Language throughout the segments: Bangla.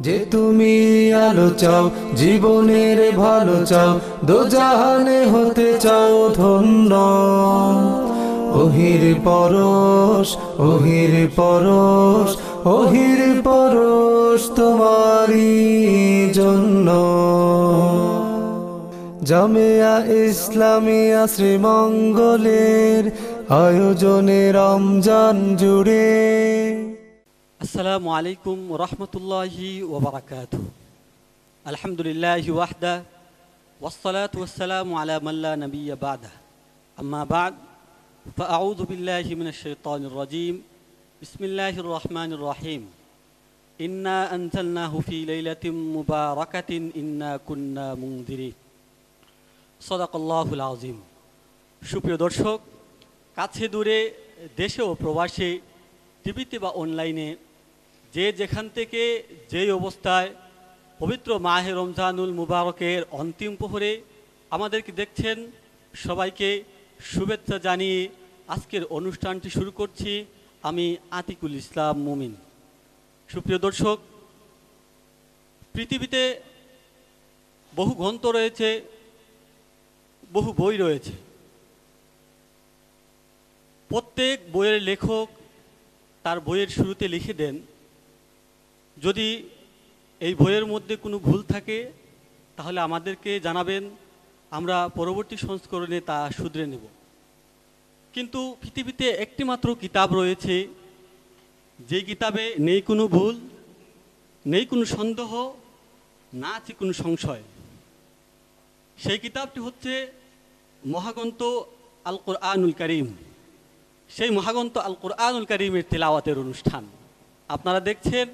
যে তুমি আলো চাও, জীবনের ভালো চাও, দোজাহানে হতে চাও ধন্য। ওহির পরশ, ওহির পরশ, ওহির পরশ তোমারই জন্য। জামিয়া ইসলামিয়া শ্রীমঙ্গলের আয়োজনে রমজান জুড়ে। আসসালামু আলাইকুম ওয়া রাহমাতুল্লাহি ওয়া বারাকাতুহু। আলহামদুলিল্লাহি ওয়াহদা ওয়াসসালাতু ওয়াসসালামু আলা মান লা নাবিয়্যা বা'দা। আম্মা বা'দ, ফাআউযু বিল্লাহি মিনাশ শাইতানির রাজীম। বিসমিল্লাহির রহমানির রহিম। ইন্না আনজালনাহু ফি লাইলাতিন মুবারাকাতিন ইন্না কুন্না মুনযিরিন। সাদাকাল্লাহুল আযীম। সুপ্রিয় দর্শক, কাছে দূরে, দেশে ও প্রবাসে, টিভিতে বা অনলাইনে যে যেখান থেকে যেই অবস্থায় পবিত্র মাহে রমজানুল মুবারকের অন্তিম প্রহরে আমাদেরকে দেখছেন, সবাইকে শুভেচ্ছা জানিয়ে আজকের অনুষ্ঠানটি শুরু করছি আমি আতিকুল ইসলাম মুমিন। সুপ্রিয় দর্শক, পৃথিবীতে বহু গ্রন্থ রয়েছে, বহু বই রয়েছে। প্রত্যেক বইয়ের লেখক তার বইয়ের শুরুতে লিখে দেন, যদি এই বইয়ের মধ্যে কোনো ভুল থাকে তাহলে আমাদেরকে জানাবেন, আমরা পরবর্তী সংস্করণে তা শুধরে নেব। কিন্তু পৃথিবীতে একটি মাত্র কিতাব রয়েছে, যে কিতাবে নেই কোনো ভুল, নেই কোনো সন্দেহ, না আছে কোনো সংশয়। সেই কিতাবটি হচ্ছে মহাগ্রন্থ আল কোরআনুল কারীম। সেই মহাগ্রন্থ আল কোরআনুল কারীমের তেলাওয়াতের অনুষ্ঠান আপনারা দেখছেন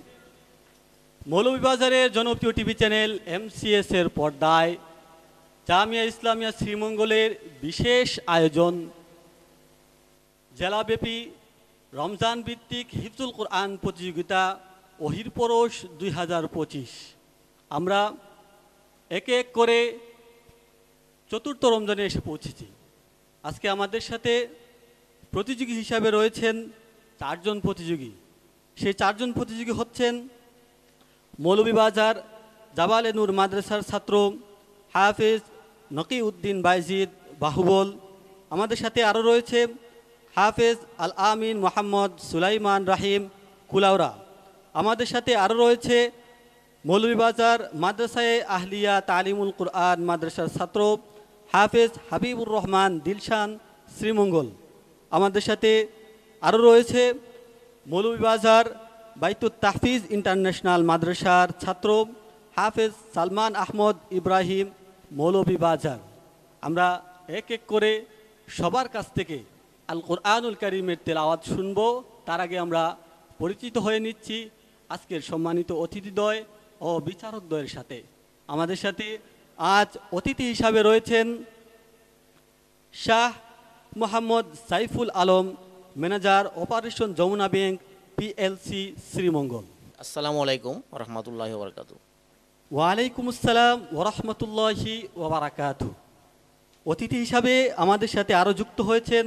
মৌলভীবাজারের জনপ্রিয় টিভি চ্যানেল MCS এর পর্দায়। জামিয়া ইসলামিয়া শ্রীমঙ্গলের বিশেষ আয়োজন, জেলাব্যাপী রমজান ভিত্তিক হিফজুল কোরআন প্রতিযোগিতা ওহির পরশ 2025। আমরা একে এক করে চতুর্থ রমজানে এসে পৌঁছেছি। আজকে আমাদের সাথে প্রতিযোগী হিসাবে রয়েছেন চারজন প্রতিযোগী। সেই চারজন প্রতিযোগী হচ্ছেন মৌলভীবাজার জাবালে নূর মাদ্রাসার ছাত্র হাফেজ নকিউদ্দিন বাইজিদ বাহুবল। আমাদের সাথে আরও রয়েছে হাফেজ আল আমিন মোহাম্মদ সুলাইমান রাহিম কুলাউরা। আমাদের সাথে আরও রয়েছে মৌলভীবাজার মাদ্রাসায়ে আহলিয়া তালিমুল কুরআন মাদ্রাসার ছাত্র হাফেজ হাবিবুর রহমান দিলশান শ্রীমঙ্গল। আমাদের সাথে আরও রয়েছে মৌলভীবাজার বাইতুত তাহফিজ ইন্টারন্যাশনাল মাদ্রাসার ছাত্র হাফেজ সালমান আহমদ ইব্রাহিম মৌলভীবাজার। আমরা এক এক করে সবার কাছ থেকে আল কোরআনুল কারীমের তেলাওয়াত শুনব। তার আগে আমরা পরিচিত হয়ে নিচ্ছি আজকের সম্মানিত অতিথিদ্বয় ও বিচারকদ্বয়ের সাথে। আমাদের সাথে আজ অতিথি হিসাবে রয়েছেন Shah Mohammad Saiful Alam, manager operation Jamuna Bank PLC Sreemangal. আসসালামু আলাইকুম ওয়া রাহমাতুল্লাহি ওয়া বারাকাতুহু। ওয়ালাইকুম আসসালাম ওয়া রাহমাতুল্লাহি ওয়া বারাকাতুহু। অতিথি হিসাবে আমাদের সাথে আরও যুক্ত হয়েছেন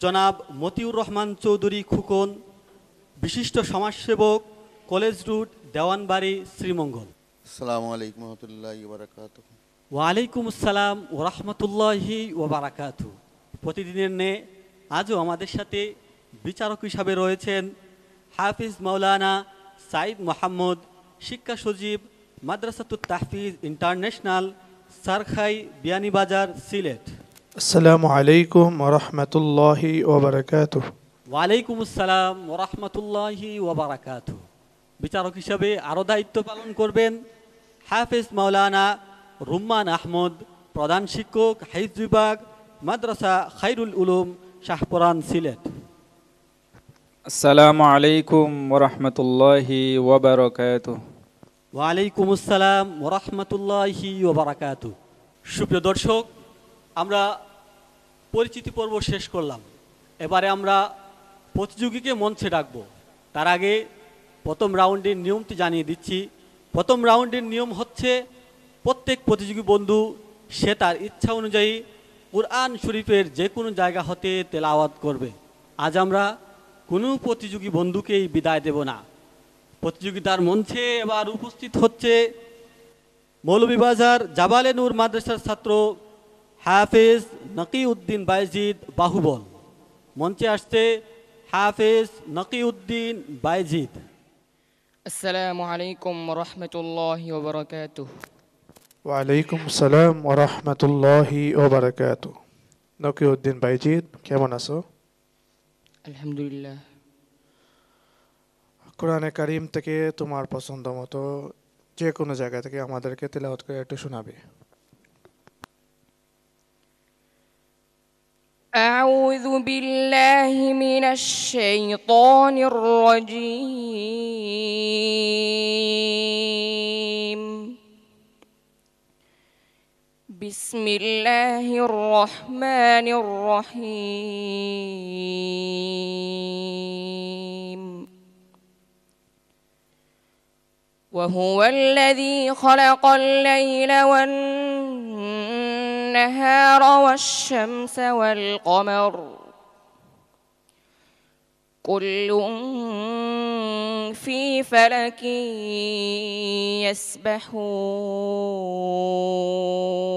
জনাব মতিউর রহমান চৌধুরী খুকন, বিশিষ্ট সমাজসেবক, কলেজ রুট, দেওয়ানবাড়ি শ্রীমঙ্গল। আসসালামু আলাইকুম ওয়া রাহমাতুল্লাহি ওয়া বারাকাতুহু। ওয়ালাইকুম আসসালাম ওয়া রাহমাতুল্লাহি ওয়া বারাকাতুহু। প্রতিদিনের ন্যায় আজও আমাদের সাথে বিচারক হিসাবে রয়েছেন হাফিজ মাওলানা সাইদ মোহাম্মদ, শিক্ষা সচিব, মাদ্রাসাতুত তাহফিজ ইন্টারন্যাশনাল, সারখাই, বিয়ানীবাজার, সিলেট। আসসালামু আলাইকুম ওয়া রাহমাতুল্লাহি ওয়া বারাকাতুহু। ওয়ালাইকুম আসসালাম ওয়া রাহমাতুল্লাহি ওয়া বারাকাতুহু। বিচারক হিসাবে আরও দায়িত্ব পালন করবেন হাফিজ মাওলানা রুম্মান আহমদ, প্রধান শিক্ষক, হাইফজ বিভাগ, মাদ্রাসা খায়রুল উলুম, শাহপুরান, সিলেট। আসসালামু আলাইকুম ওয়া রাহমাতুল্লাহি ওয়া বারাকাতুহু। ওয়ালাইকুম আসসালাম ওয়া রাহমাতুল্লাহি ওয়া বারাকাতুহু। সুপ্রিয় দর্শক, আমরা পরিচিতি পর্ব শেষ করলাম। এবারে আমরা প্রতিযোগীকে মঞ্চে ডাকব। তার আগে প্রথম রাউন্ডের নিয়মটি জানিয়ে দিচ্ছি। প্রথম রাউন্ডের নিয়ম হচ্ছে, প্রত্যেক প্রতিযোগী বন্ধু সে তার ইচ্ছা অনুযায়ী কুরআন শরীফের যে কোনো জায়গা হতে তেলাওয়াত করবে। আজ আমরা কোনো প্রতিযোগী বন্ধুকেই বিদায় দেব না। প্রতিযোগিতার মঞ্চে এবার উপস্থিত হচ্ছে মৌলভীবাজার জাবালে নূর মাদ্রাসার ছাত্র হাফেজ নকিউদ্দিন বাইজিদ বাহুবল। মঞ্চে আসছে হাফেজ নকিউদ্দিন বাইজিদ। আসসালামু আলাইকুম রহমতুল্লাহি ওয়া বারাকাতুহু। ওয়ালাইকুম সালাম ওয়া রাহমাতুল্লাহি ওয়া বারাকাতুহু। নকিউদ্দিন বাইজিদ, কেমন আছো? আলহামদুলিল্লাহ। কোরআনে কারীম থেকে তোমার পছন্দ মতো যে কোনো জায়গা থেকে আমাদেরকে তেলাওয়াত করে একটু শোনাবে। أعوذ بالله من الشيطان الرجيم. بسم الله الرحمن الرحيم. وهو الذي خلق الليل والنهار والشمس والقمر كل في فلك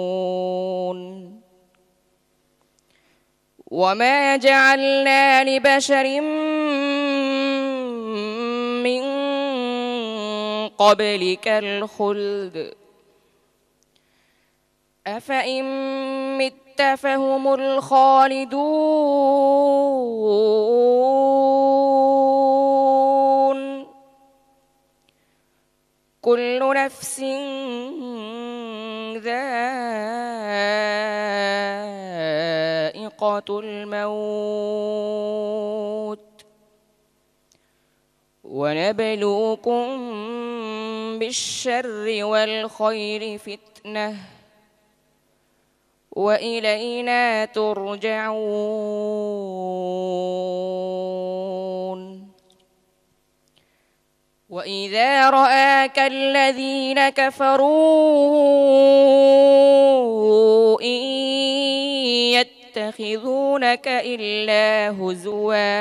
يسبحون. وما جعلنا لبشر من قبلك الخلد أفإن مت فهم الخالدون. كل نفس ذائقة الموت ونبلوكم بالشر والخير فتنة وإلينا ترجعون. وإذا رآك الذين كفروا إن يتخذونك إلا هزوا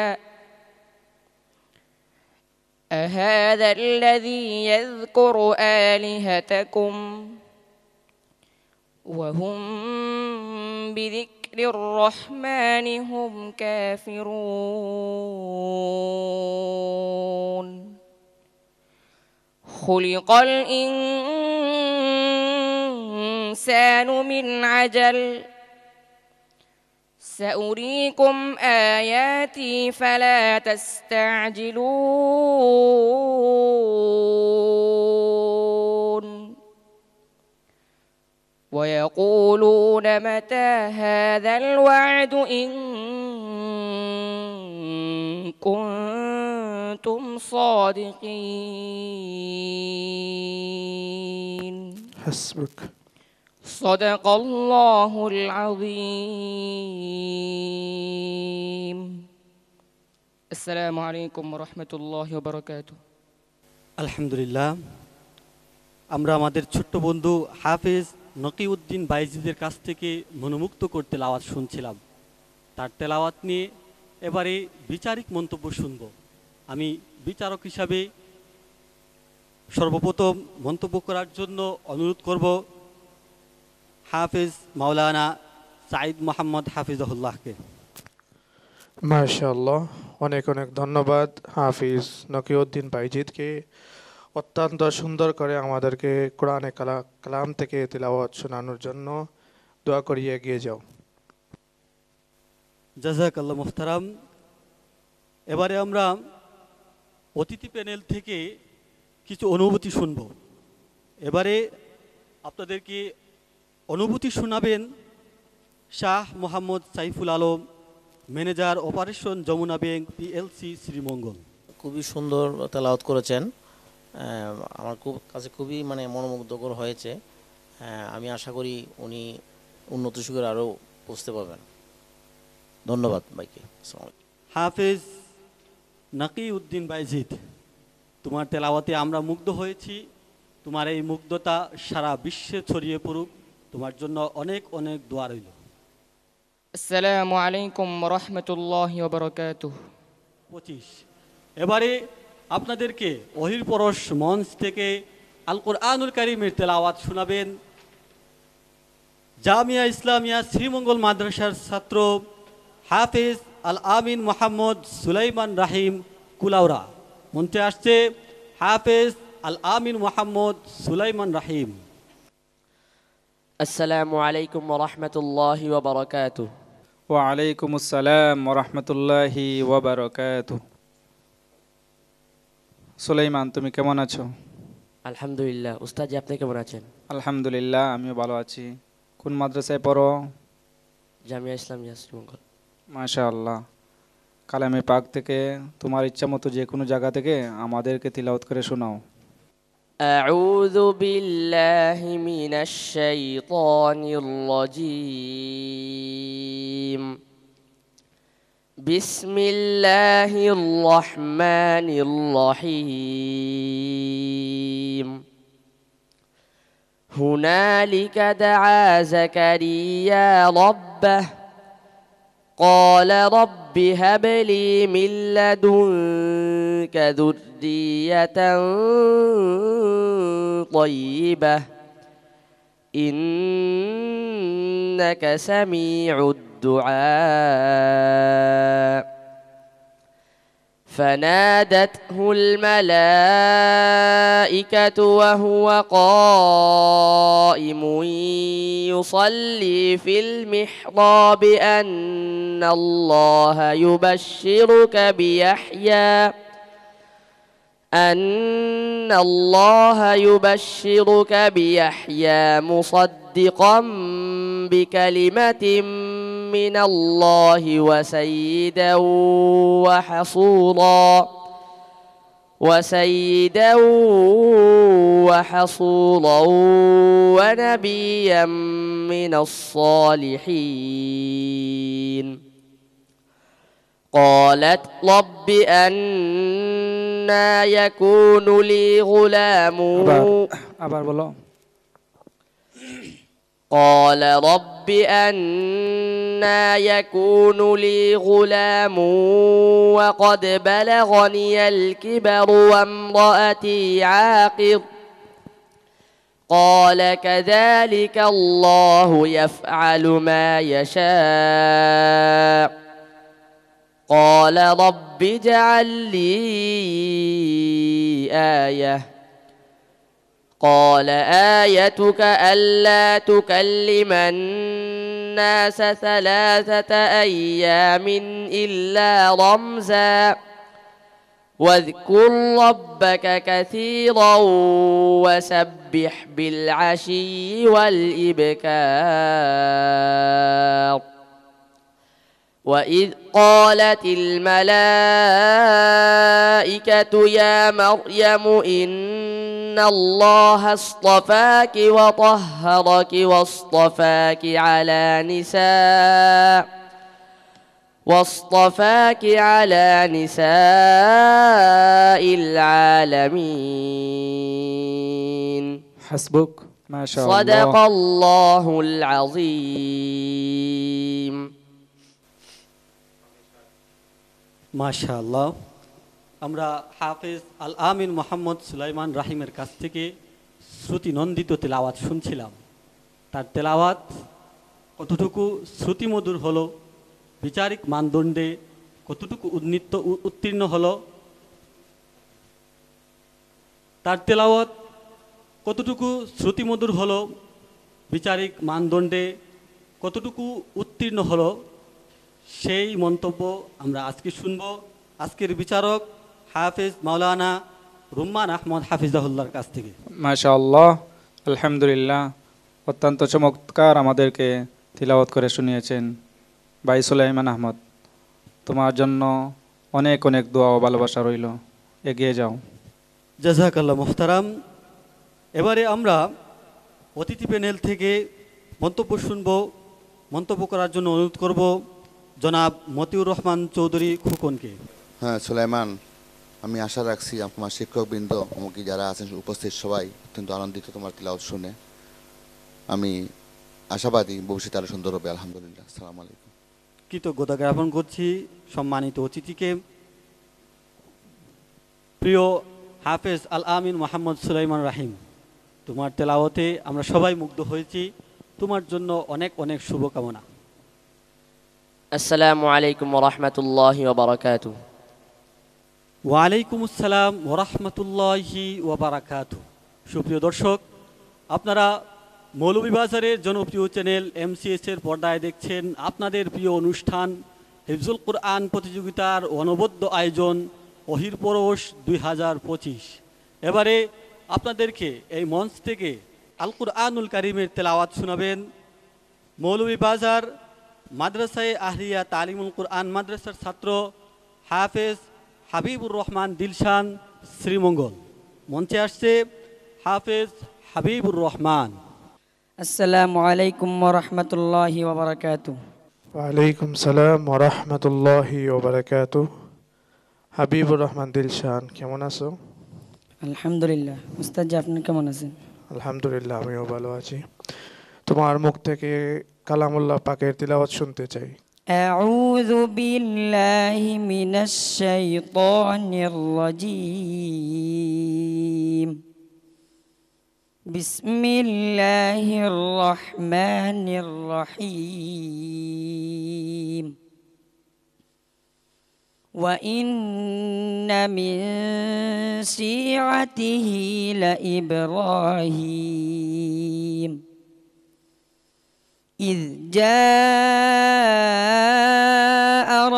أهذا الذي يذكر آلهتكم وهم بذكر الرحمن هم كافرون. خلق الإنسان من عجل سأريكم آياتي فلا تستعجلون. ويقولون متى هذا الوعد إن كنتم صادقين. حسبك. صدق الله العظيم. السلام عليكم ورحمة الله وبركاته. আলহামদুলিল্লাহ, আমরা আমাদের ছোট্ট বন্ধু হাফেজ নকিউদ্দিন বাইজিদের কাছ থেকে মনোমুগ্ধ করে তেলাওয়াত শুনছিলাম। তার তেলাওয়াত নিয়ে এবারে বিচারিক মন্তব্য শুনব। আমি বিচারক হিসাবে সর্বপ্রথম মন্তব্য করার জন্য অনুরোধ করব হাফেজ মাওলানা সাইদ মোহাম্মদ হাফিজাহুল্লাহকে। মাশাআল্লাহ, অনেক অনেক ধন্যবাদ হাফিজ নকিউদ্দিন বাইজিদকে অত্যন্ত সুন্দর করে আমাদেরকে কোরআনে কালাম থেকে তিলাওয়াত শোনানোর জন্য। দোয়া করিয়ে এগিয়ে যাও। জাযাকাল্লাহ মুহতারাম। এবারে আমরা অতিথি প্যানেল থেকে কিছু অনুভূতি শুনব। এবারে আপনাদেরকে অনুভূতি শোনাবেন Shah Mohammad Saiful Alam, manager operation Jamuna bank PLC Sreemangal. খুবই সুন্দর তেলাওয়াত করেছেন। আমার কাছে খুবই মনোমুগ্ধকর হয়েছে। আমি আশা করি উনি উন্নত সুখের আরও পৌঁছতে পারবেন। ধন্যবাদ ভাইকে। হাফেজ নকিউদ্দিন বাইজিদ, তোমার তেলাওয়াতে আমরা মুগ্ধ হয়েছি। তোমার এই মুগ্ধতা সারা বিশ্বে ছড়িয়ে পড়ুক। তোমার জন্য অনেক অনেক দোয়া রইল। আসসালামু আলাইকুম রহমতুল্লাহি ওয়া বারাকাতুহু। 25 এবারে আপনাদেরকে ওহির পরশ মঞ্চ থেকে আল কোরআনুল কারীমের তেলাওয়াত শোনাবেন জামিয়া ইসলামিয়া শ্রীমঙ্গল মাদ্রাসার ছাত্র হাফেজ আল আমিন মোহাম্মদ সুলাইমান রাহিম কুলাউড়া। মঞ্চে আসছে হাফেজ আল আমিন মোহাম্মদ সুলাইমান রাহিম। আসসালামু আলাইকুম ওয়া রাহমাতুল্লাহি ওয়া বারাকাতুহু। ওয়ালাইকুম আসসালাম ওরহমতুল্লাহি ওয়াবারাকাতুহ। সুলাইমান, তুমি কেমন আছো? আলহামদুলিল্লাহ। উস্তাদ জি, আপনি কেমন আছেন? আলহামদুলিল্লাহ, আমিও ভালো আছি। কোন মাদ্রাসায় পড়ো? জামিয়া ইসলামিয়া শ্রীমঙ্গল। মাশাআল্লাহ। কালামে পাক থেকে তোমার ইচ্ছা মতো যে কোনো জায়গা থেকে আমাদেরকে তিলাওয়াত করে শোনাও। আউযু বিল্লাহি মিনাশ শাইতানির রাজীম। বিসমিল্লাহির রহমানির রহিম। هنالك دعا زكريا ربه قال رب هب لي من لدنك ذرية طيبة إنك سميع الدعاء. فنادته الملائكة وهو قائم يصلي في المحراب أن الله يبشرك بيحيى مصدقا بكلمة من الله وسيدا وحصورا ونبيا من الصالحين. قالت رب أنى يكون لي غلام আবার বলো। قال رب أنى يكون لي غلام وقد بلغني الكبر وامرأتي عاقر. قال كذلك الله يفعل ما يشاء. قال رب اجعل لي آية. قال آيتك ألا تكلم الناس 3 أيام إلا رمزا واذكر ربك كثيرا وسبح بالعشي والإبكار. وإذ قالت الملائكة يا مريم إن الله اصطفاك وطهرك واصطفاك على نساء العالمين. হাসবুক। মাশাআল্লাহ। صدق الله العظيم. মাশাআল্লাহ। আমরা হাফেজ আল আমিন মোহাম্মদ সুলাইমান রাহিমের কাছ থেকে শ্রুতিনন্দিত তেলাওয়াত শুনছিলাম। তার তেলাওয়াত কতটুকু শ্রুতিমধুর হলো, বিচারিক মানদণ্ডে কতটুকু উত্তীর্ণ হলো, তার তেলাওয়াত কতটুকু শ্রুতিমধুর হলো, বিচারিক মানদণ্ডে কতটুকু উত্তীর্ণ হলো, সেই মন্তব্য আমরা আজকে শুনব আজকের বিচারক হাফেজ মাওলানা রুম্মান আহমদ হাফিজাহুল্লাহর কাছ থেকে। মাশাআল্লাহ, আলহামদুলিল্লাহ। অত্যন্ত চমৎকার আমাদেরকে তিলাওয়াত করে শুনিয়েছেন ভাই সুলাইমান আহমদ। তোমার জন্য অনেক অনেক দোয়া ও ভালোবাসা রইল। এগিয়ে যাও। জাযাকাল্লাহ মুহতারাম। এবারে আমরা অতিথি প্যানেল থেকে মন্তব্য শুনব। মন্তব্য করার জন্য অনুরোধ করব জনাব মতিউর রহমান চৌধুরী খুকনকে। হ্যাঁ সুলাইমান, আমি আশা রাখছি আমার শিক্ষকবৃন্দ এমনকি যারা আছেন উপস্থিত সবাই অত্যন্ত আনন্দিত তোমার তিলাওয়াত শুনে। আমি আশাবাদী ভবিষ্যতে আরও সুন্দর হবে। আলহামদুলিল্লাহ। আসসালামু আলাইকুম। কৃতজ্ঞতা জ্ঞাপন করছি সম্মানিত অতিথিকে। প্রিয় হাফেজ আল আমিন মোহাম্মদ সুলাইমান রাহিম, তোমার তেলাওয়াতে আমরা সবাই মুগ্ধ হয়েছি। তোমার জন্য অনেক অনেক শুভকামনা। আসসালামু আলাইকুম ওয়া রাহমাতুল্লাহি ওয়া বারাকাতুহু। ওয়ালাইকুম আসসালাম ওয়া রাহমাতুল্লাহি ওয়া বারাকাতুহু। সুপ্রিয় দর্শক, আপনারা মৌলভীবাজারের জনপ্রিয় চ্যানেল MCS এর পর্দায় দেখছেন আপনাদের প্রিয় অনুষ্ঠান হিফজুল কোরআন প্রতিযোগিতার অনবদ্য আয়োজন ওহির পরশ 2025। এবারে আপনাদেরকে এই মঞ্চ থেকে আল কুরআনুল কারীমের তেলাওয়াত শোনাবেন মৌলভীবাজার মাদ্রাসায়ে আহলিয়া তালিমুল কোরআন মাদ্রাসার ছাত্র হাফেজ হাবিবুর রহমান দিলশান শ্রীমঙ্গল। মঞ্চে আসছে হাফেজ হাবিবুর রহমান। আসসালামু আলাইকুম ওয়া রাহমাতুল্লাহি ওয়া বারাকাতুহু। ওয়ালাইকুম সালাম ওয়া রাহমাতুল্লাহি ওয়া বারাকাতুহু। হাবিবুর রহমান দিলশান, কেমন আছো? আলহামদুলিল্লাহ। উস্তাদ জি, আপনি কেমন আছেন? আলহামদুলিল্লাহ, আমিও ভালো আছি। তোমার মুখ থেকে কালামুল্লাহ পাকের তিলাওয়াত শুনতে চাই। আউযু বিল্লাহি মিনাশ শাইতানির রাজীম। বিসমিল্লাহির রহমানির রহিম। وَإِنَّ مِن شِيعَتِهِ لَإِبْرَاهِيمَ إِذْ جَاءَ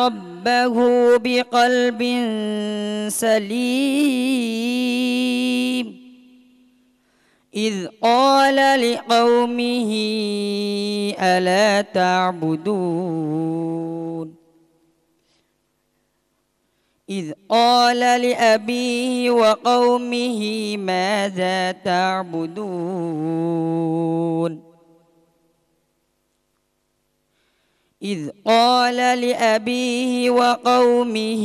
رَبَّهُ بِقَلْبٍ سَلِيمٍ إِذْ قَالَ لِقَوْمِهِ أَلَا تَعْبُدُونَ إذ قال لأبيه وقومه ماذا تعبدون إذ قال لأبيه وقومه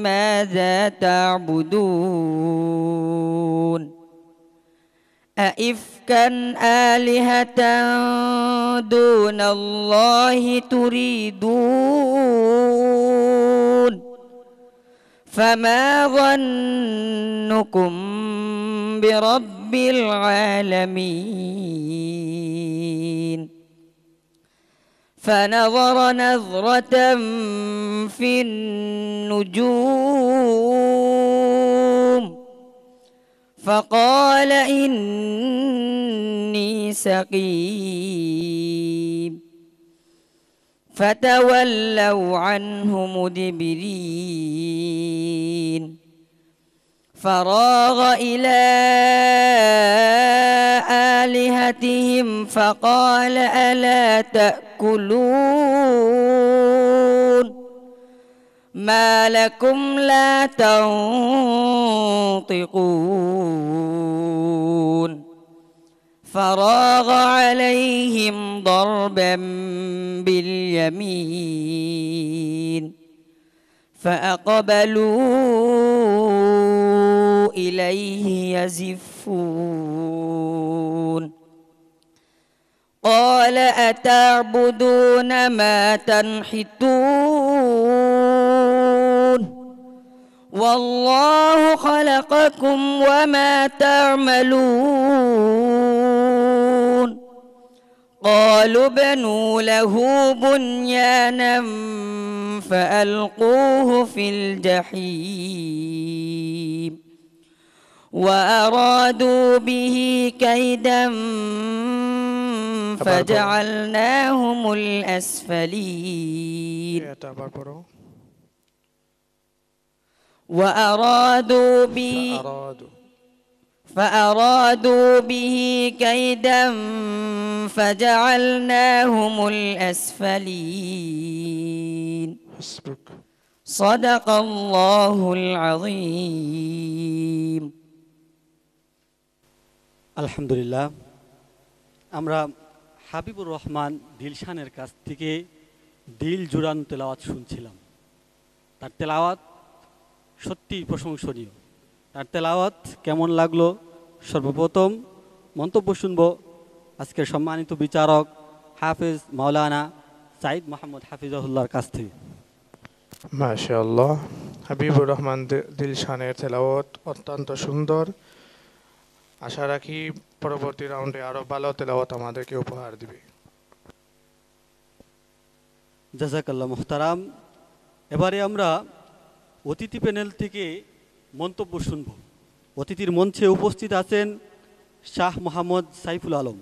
ماذا تعبدون أئفكا آلهة دون الله تريدون فما ظنكم برب العالمين فنظر نظرة في النجوم فقال إني سقيم فتولوا عنه مدبرين فراغ إلى آلهتهم فقال ألا تأكلون ما لكم لا تنطقون فراغ عليهم ضربا باليمين فأقبلوا إليه يزفون قال أتعبدون ما تنحتون والله خلقكم وما تعملون قالوا ابنوا له بنيانا فألقوه في الجحيم وأرادوا به كيدا فجعلناهم الأسفلين فأرادوا به كيدا فجعلناهم الأسفلين صدق الله العظيم আলহামদুলিল্লাহ, আমরা হাবিবুর রহমান দিলশানের কাছ থেকে দিল জুড়ান তেলাওয়াত শুনছিলাম। তার তেলাওয়াত সত্যিই প্রশংসনীয়। তার তেলাওয়াত কেমন লাগলো সর্বপ্রথম মন্তব্য শুনব আজকের সম্মানিত বিচারক হাফেজ মাওলানা সাইদ মোহাম্মদ হাফিজাহুল্লাহর কাছ থেকে। মাশাআল্লাহ, হাবিবুর রহমান দিলশানের তেলাওয়াত অত্যন্ত সুন্দর। আশা রাখি পরবর্তী রাউন্ডে আরো ভালো তেলাওয়াত আমাদেরকে উপহার দিবে। জাযাকাল্লাহ মুহতারাম। এবারে আমরা অতিথি প্যানেল থেকে মন্তব্য শুনব। অতিথির মঞ্চে উপস্থিত আছেন শাহ মোহাম্মদ সাইফুল আলম।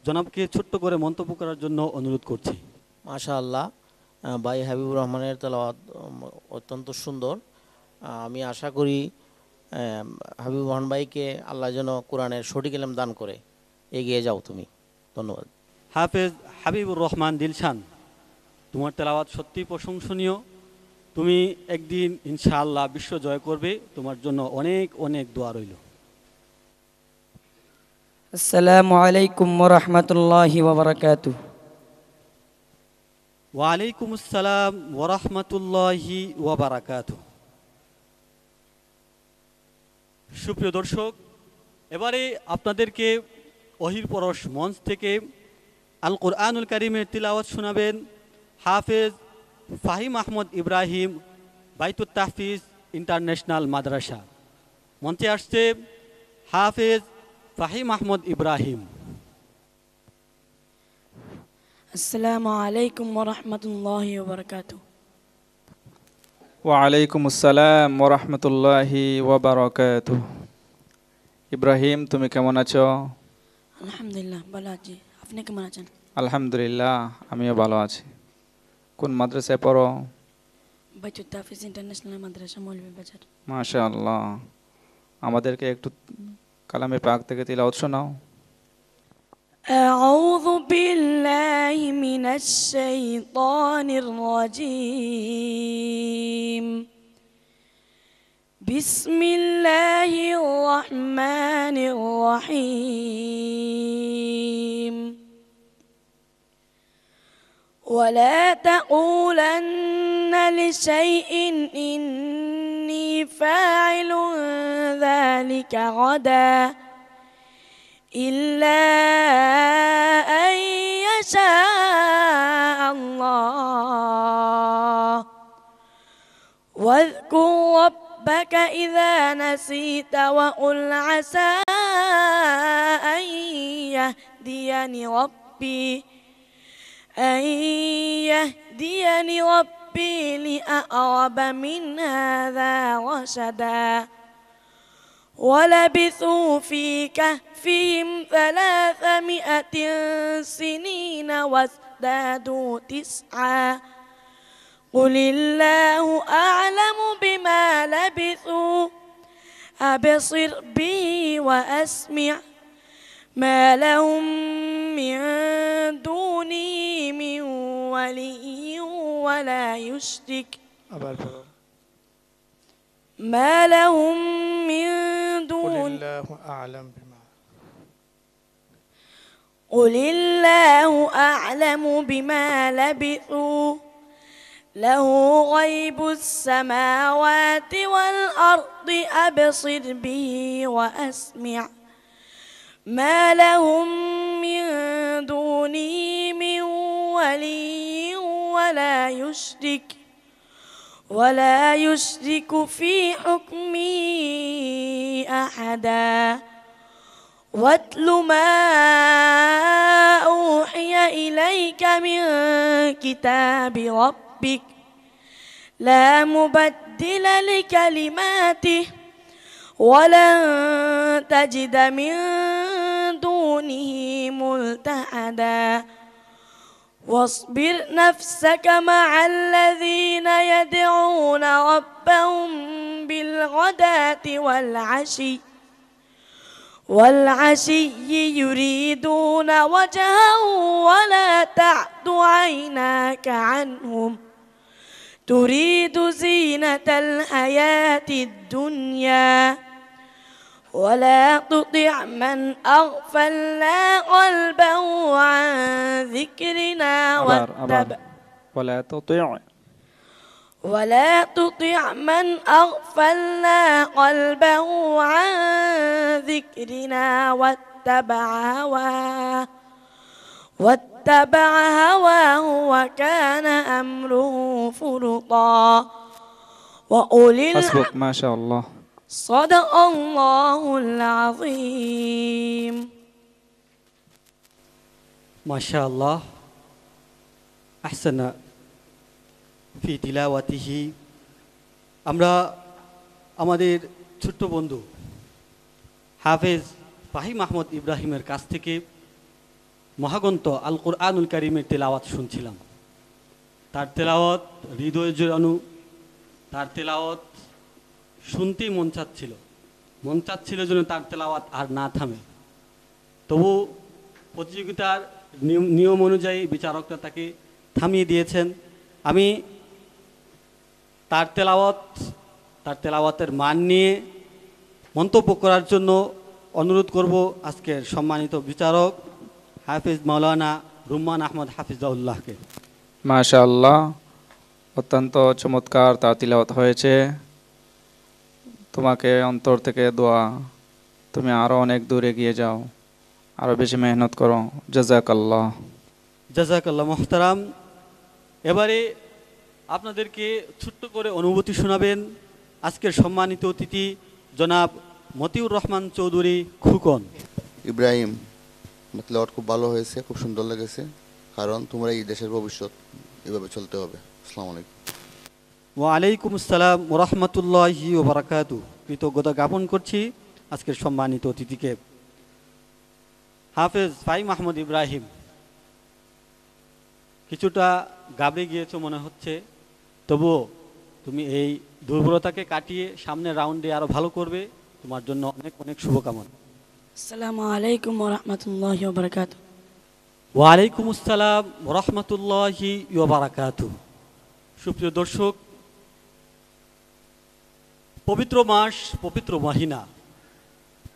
জনাবকে ছোট্ট করে মন্তব্য করার জন্য অনুরোধ করছি। মাশাআল্লাহ, ভাই হাবিবুর রহমানের তেলাওয়াত অত্যন্ত সুন্দর। আমি আশা করি হাবিবুর রহমান ভাইকে আল্লাহ যেন কোরআনের সঠিক ইলম দান করে। এগিয়ে যাও তুমি। ধন্যবাদ। হাফেজ হাবিবুর রহমান দিলশান, তোমার তেলাওয়াত সত্যিই প্রশংসনীয়। তুমি একদিন ইনশাআল্লাহ বিশ্ব জয় করবে। তোমার জন্য অনেক অনেক দোয়া রইল। আসসালামু আলাইকুম ওয়া রাহমাতুল্লাহি ওয়া বারাকাতুহু। ওয়ালাইকুম আসসালাম ওয়া রাহমাতুল্লাহি ওয়া বারাকাতুহু। সুপ্রিয় দর্শক, এবারে আপনাদেরকে ওহির পরশ মঞ্চ থেকে আল কোরআনুল কারীমের তিলাওয়াত শোনাবেন হাফেজ ফাহিম আহমদ ইব্রাহিম, বাইতুত তাহফিজ ইন্টারন্যাশনাল মাদ্রাসা। মঞ্চে আসছে হাফেজ ফাহিম আহমদ ইব্রাহিম। আসসালামু আলাইকুম ওয়া রাহমাতুল্লাহি ওয়া বারাকাতুহু। ওয়ালাইকুম আসসালাম ওয়া রাহমাতুল্লাহি ওয়া বারাকাতুহু। ইব্রাহিম, তুমি কেমন আছো? আলহামদুলিল্লাহ ভালো আছি। আপনি কেমন আছেন? আলহামদুলিল্লাহ, আমিও ভালো আছি। কোন মাদ্রাসায় পড়ো? বাইতুত তাহফিজ ইন্টারন্যাশনাল মাদ্রাসা মৌলভী বাজার। মাশাআল্লাহ, আমাদেরকে একটু কালামে পাক থেকে তিলাওয়াত শোনাও। أعوذ بالله من الشيطان الرجيم. بسم الله الرحمن الرحيم. ولا تقولن لشيء إني فاعل ذلك غدا إلا أن يشاء الله. واذكر ربك إذا نسيت وقل عسى أن يهديني ربي لأقرب من هذا رشدا. ولبثوا في كهفهم 300 سنين وازدادوا 9. قل الله أعلم بما لبثوا أبصر به وأسمع ما لهم من دونه من ولي ولا يشرك ما لهم من دون. قل الله أعلم بما لبثوا له غيب السماوات والأرض أبصر به وأسمع ما لهم من دونه من ولي ولا يشرك في حكمه أحدا. واتل ما أوحي إليك من كتاب ربك لا مبدل لكلماته ولن تجد من دونه ملتحدا. واصبر نفسك مع الذين يدعون ربهم بالغداة والعشي يريدون وجهه ولا تعد عيناك عنهم تريد زينة الحياة الدنيا. ولا تطع من أغفلنا قلبه عن ذكرنا ولا تطع من أغفلنا قلبه عن ذكرنا واتبع هواه وكان أمره فرطا. وأولي হাসবুক মাশাআল্লাহ। صدق الله العظيم. মাশাআল্লাহ আহসানা ফি তিলাওয়াতিহি। আমরা আমাদের ছোট্ট বন্ধু হাফেজ ফাহিম আহমদ ইব্রাহিমের কাছ থেকে মহাগ্রন্থ আল কোরআনুল কারীমের তেলাওয়াত শুনছিলাম। তার তেলাওয়াত হৃদয় জোড়ানো, তার তেলাওয়াত শুনতেই মন চাচ্ছিল যেন তার তেলাওয়াত আর না থামে। তবু প্রতিযোগিতার নিয়ম অনুযায়ী বিচারকরা তাকে থামিয়ে দিয়েছেন। আমি তার তেলাওয়াতের মান নিয়ে মন্তব্য করার জন্য অনুরোধ করব আজকের সম্মানিত বিচারক হাফিজ মাওলানা রুম্মান আহমদ হাফিজাউল্লাহকে। মাশাআল্লাহ, অত্যন্ত চমৎকার তার তিলাওয়াত হয়েছে। তোমাকে অন্তর থেকে দোয়া, তুমি আরও অনেক দূর এগিয়ে যাও, আরও বেশি মেহনত করো। জাযাকাল্লাহ। জাযাকাল্লাহ মোহতারাম। এবারে আপনাদেরকে ছোট্ট করে অনুভূতি শোনাবেন আজকের সম্মানিত অতিথি জনাব মতিউর রহমান চৌধুরী খুকন। ইব্রাহিম, তেলাওয়াত খুব ভালো হয়েছে, খুব সুন্দর লেগেছে, কারণ তোমরা এই দেশের ভবিষ্যৎ, এভাবে চলতে হবে। আসসালামু আলাইকুম। ওয়ালাইকুম আসসালাম ওরহমতুল্লাহি ওয়া বারাকাতুহু। কৃতজ্ঞতা জ্ঞাপন করছি আজকের সম্মানিত অতিথিকে। হাফেজ ফাহিম আহমদ ইব্রাহিম, কিছুটা গাবড়ে গিয়েছো মনে হচ্ছে, তবুও তুমি এই দুর্বলতাকে কাটিয়ে সামনের রাউন্ডে আরো ভালো করবে। তোমার জন্য অনেক অনেক শুভকামনা। আসসালামু আলাইকুম ওয়া রাহমাতুল্লাহি ওয়া বারাকাতুহু। ওয়ালাইকুম আসসালাম রহমতুল্লাহি ওয়া বারাকাতুহু। সুপ্রিয় দর্শক, পবিত্র মাস, পবিত্র মহিনা,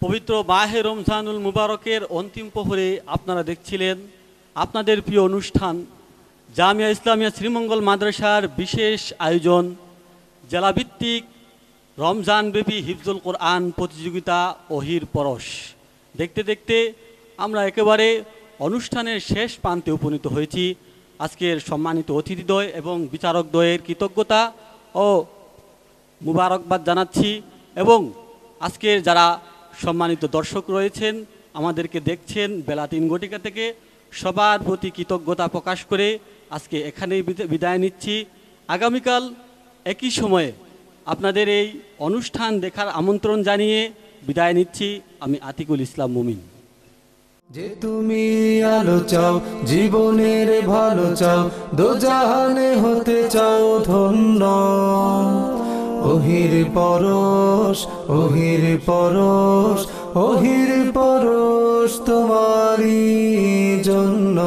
পবিত্র মাহে রমজানুল মুবারকের অন্তিম প্রহরে আপনারা দেখছিলেন আপনাদের প্রিয় অনুষ্ঠান জামিয়া ইসলামিয়া শ্রীমঙ্গল মাদ্রাসার বিশেষ আয়োজন জেলাভিত্তিক রমজানব্যাপী হিফজুল কোরআন প্রতিযোগিতা ওহির পরশ। দেখতে দেখতে আমরা একেবারে অনুষ্ঠানের শেষ প্রান্তে উপনীত হয়েছি। আজকের সম্মানিত অতিথিদ্বয় এবং বিচারকদ্বয়ের কৃতজ্ঞতা ও মুবারকবাদ জানাচ্ছি, এবং আজকের যারা সম্মানিত দর্শক রয়েছেন আমাদেরকে দেখছেন বেলা 3 ঘটিকা থেকে, সবার প্রতি কৃতজ্ঞতা প্রকাশ করে আজকে এখানেই বিদায় নিচ্ছি। আগামীকাল একই সময়ে আপনাদের এই অনুষ্ঠান দেখার আমন্ত্রণ জানিয়ে বিদায় নিচ্ছি। আমি আতিকুল ইসলাম মুমিন। যে তুমি আলো চাও, জীবনের ভালো চাও, দোজাহানে হতে চাও ধন্য, ওহির পরশ, ওহির পরশ, ওহির পরশ তোমারই জন্য।